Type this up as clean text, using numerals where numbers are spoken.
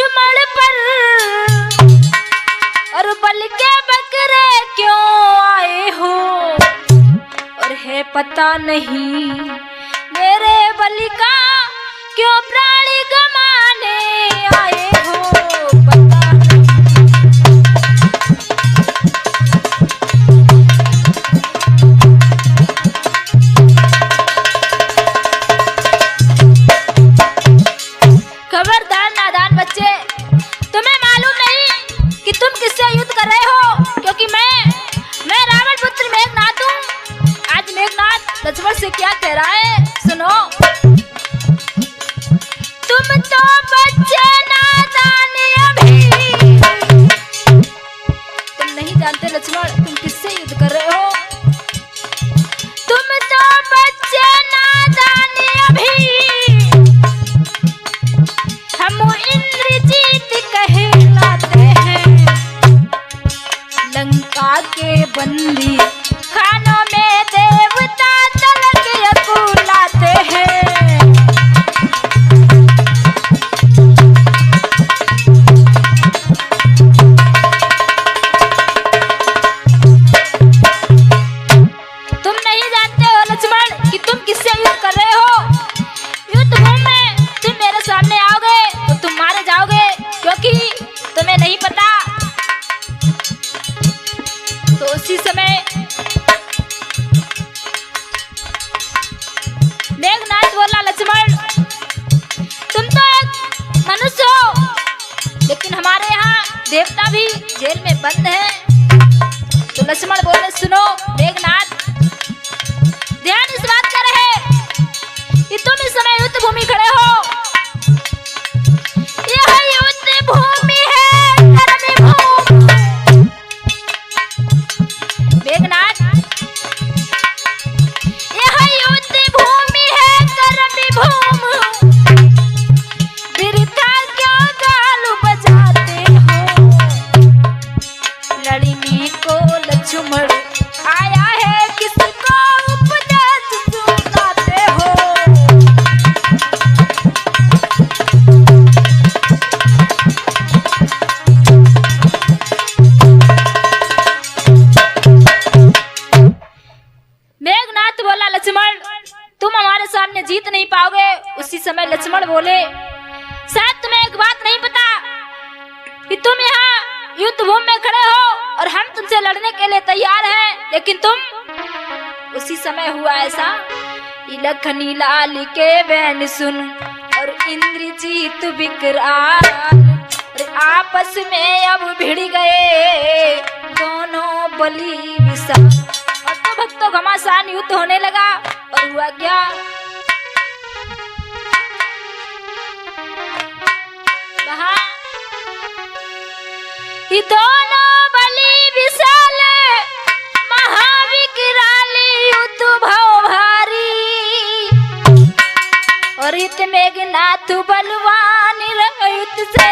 लक्ष्मण पर और बल के बकरे क्यों आए हो, और है पता नहीं मेरे बलि का क्यों प्राणी गमाने आए हो, पता नहीं। खबरदार नादान बच्चे, तुम्हें मालूम नहीं कि तुम किससे युद्ध कर रहे हो, क्योंकि मैं रावण पुत्र मेघनाद हूँ। आज मेघनाद लक्ष्मण से क्या कह रहा है, सुनो। तुम तो बच्चे नादान अभी, तुम नहीं जानते लक्ष्मण तुम किससे युद्ध कर रहे हो। तुम तो बच्चे नादान अभी, हम इंद्रजीत कहलाते हैं, लंका के बंदी खानों में देवता तलक यकुलाते हैं। तुम नहीं जानते हो लक्ष्मण कि तुम किससे युद्ध कर रहे हो। युद्ध भूमि में तुम मेरे सामने आओगे तो तुम मारे जाओगे, क्योंकि तुम्हें नहीं पता। तो उसी समय मेघनाद बोला, लक्ष्मण तुम तो एक मनुष्य हो, लेकिन हमारे यहाँ देवता भी जेल में बंद है। तो लक्ष्मण बोले, सुनो मेघनाद, ध्यान इस बात का रहे कि तुम इस समय युद्ध भूमि खड़े हो। यह युद्ध भूमि है कर्म भूमि। मेघनाद, यह युद्ध भूमि है कर्म भूमि, बिरथा क्यों गालू बजाते हो। लड़ने को लक्ष्मण आया है, किसको उपदेश सुनाते हो। मेघनाद बोला, लक्ष्मण तुम हमारे सामने जीत नहीं पाओगे। उसी समय लक्ष्मण बोले, शायद तुम्हें एक बात नहीं पता कि तुम यहाँ युद्ध भूमि में खड़े हो और हम तुमसे लड़ने के लिए तैयार हैं, लेकिन तुम। उसी समय हुआ ऐसा, लखनी लाल के बैन सुन और इंद्रजीत विकराल आपस में अब भिड़ गए दोनों बलि विशाल। और तो भक्तों घमासान युद्ध होने लगा। और हुआ क्या, ये दोनों बलि विशाल महाविकराल युद्ध भव भारी, और इत मेघनाथ बलवान युद्ध से